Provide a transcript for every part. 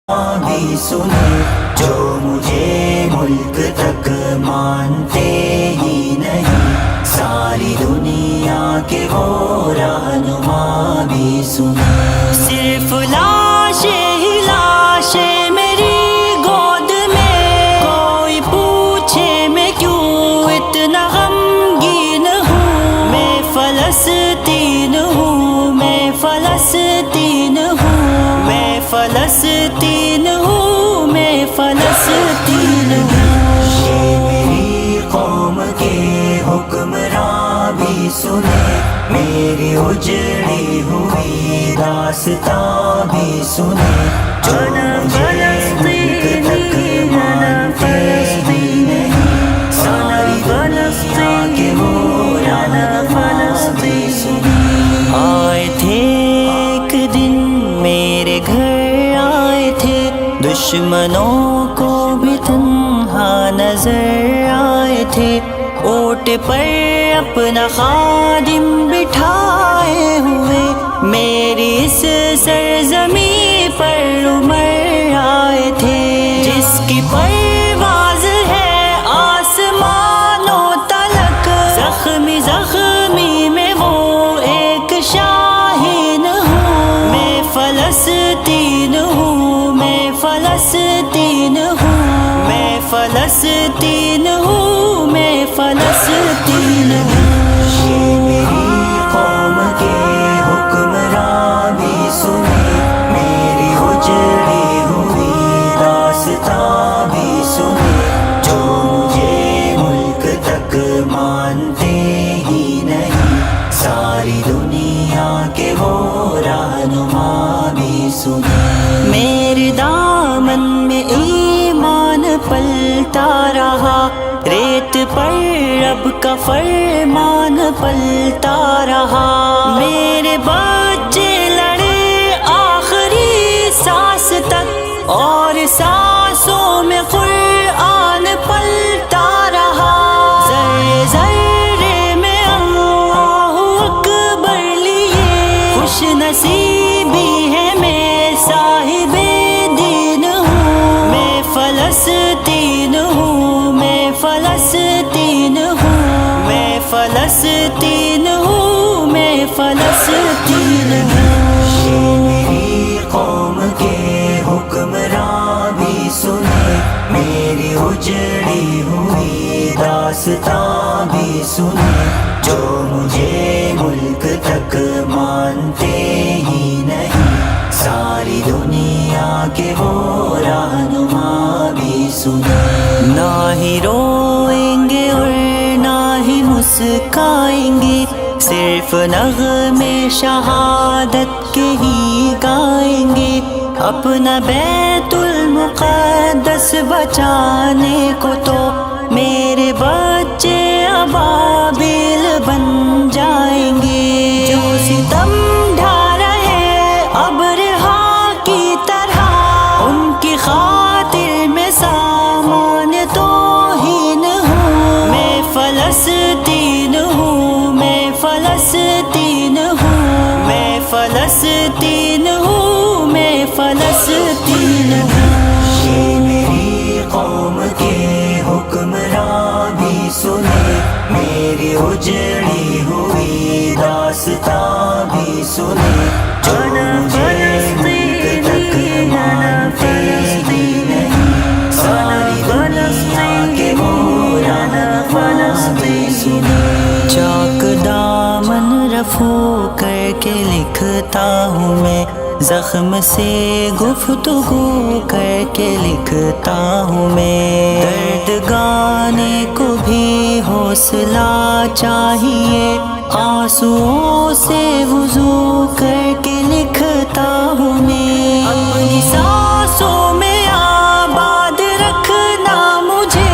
بھی سنے جو مجھے ملک تک مانتے ہی نہیں، ساری دنیا کے وہ رہنما بھی سنے۔ صرف لاشیں ہی لاشیں میری گود میں، کوئی پوچھے میں کیوں اتنا غمگین ہوں، میں فلسطین ہوں، میں فلسطین ہوں، میں فلسطین ہوں، میں فلسطین ہوں۔ یہ میری قوم کے حکمراں بھی سنے، میری اجڑی ہوئی داستاں بھی سنے، جو مجھے ملک تک مانتے ہی نہیں، ساری دنیا کے وہ رہنما بھی سنے۔ آئے تھے ایک دن میرے گھر، آئے تھے دشمنوں کو بھی تنہا نظر آئے تھے، اونٹ پر اپنا خادم بٹھائے ہوئے، میری اس سرزمین پر عمر آئے تھے، جس کی پرواز ہے آسمانوں تلک، زخمی زخمی میں وہ ایک شاہین ہوں، میں فلسطین ہوں، میں فلسطین ہوں، میں فلسطین ہوں، میں فلسطین ہوں۔ یہ میری قوم کے حکمراں بھی سنے، میری اجڑی ہوئی داستاں بھی سنے، جو مجھے ملک تک مانتے ہی نہیں، ساری دنیا کے وہ رہنما بھی سنے۔ میرے دامن میں ایمان پلتا رہا، ریت پر رب کا فرمان پلتا رہا، میرے بچے لڑے آخری سانس تک، اور سانسوں میں قرآن پلتا رہا، ذرے ذرے میں اللہ اکبر لیے خوش نصیبی ہے، میں صاحب دین ہوں، میں فلسطین ہوں، میں فلسطین ہوں، میں فلسطین ہوں، میں فلسطین ہوں۔ یہ میری قوم کے حکمراں بھی سنے، میری اجڑی ہوئی داستاں بھی سنے، جو مجھے ملک تک مانتے ہی نہیں، ساری دنیا کے وہ رہنما بھی سنے۔ نہ ہی روئیں گے اور نہ ہی مسکائیں گے، صرف نغمے شہادت کے ہی گائیں گے، اپنا بیت المقدس بچانے کو تو میرے بچے ابابیل بن جائیں گے، جو ستم ڈھا رہے ابرہا کی طرح، ان کی خاطر میں سامان توہین ہوں، میں فلسطین ہوں، میں فلسطین ہوں، میں فلسطین ہوں، میں فلسطین ہوں۔ یہ میری قوم کے حکمراں بھی سنے، میری اجڑی ہوئی داستاں بھی سنے، جو مجھے ملک تک مانتے ہی نہیں، ساری دنیا کے وہ رہنما بھی سنے۔ چاک دامن رفو کر کے لکھتا ہوں میں، زخم سے گفتگو کر کے لکھتا ہوں میں، درد گانے کو بھی حوصلہ چاہیے، آنسوؤں سے وضو کر کے لکھتا ہوں میں، اپنی سانسوں میں آباد رکھنا مجھے،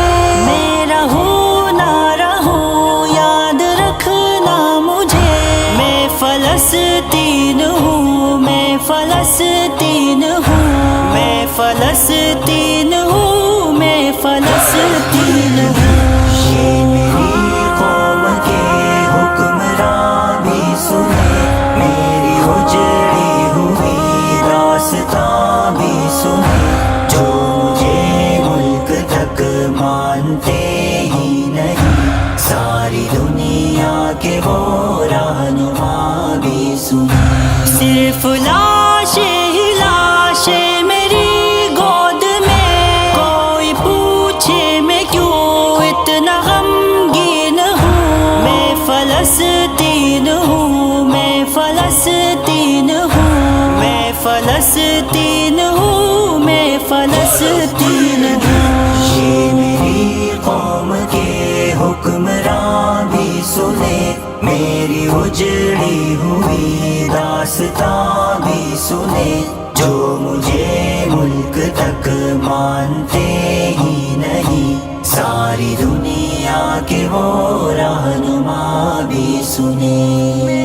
میں رہوں نہ رہوں یاد رکھنا مجھے، میں فلسطین ہوں، میں فلسطین ہوں، میں فلسطین ہوں، میں فلسطین ہوں۔ یہ میری قوم کے حکمراں بھی سنے، میری اجڑی ہوئی داستاں بھی سنے، صرف لاشیں ہی لاشیں میری گود میں، کوئی پوچھے میں کیوں اتنا غمگین ہوں، میں فلسطین ہوں، میں فلسطین ہوں، میں فلسطین ہوں، میں فلسطین ہوں۔ یہ میری قوم کے حکمراں بھی سنے، میری اجڑی ہوئی داستان بھی سنے، جو مجھے ملک تک مانتے ہی نہیں، ساری دنیا کے وہ رہنما بھی سنے۔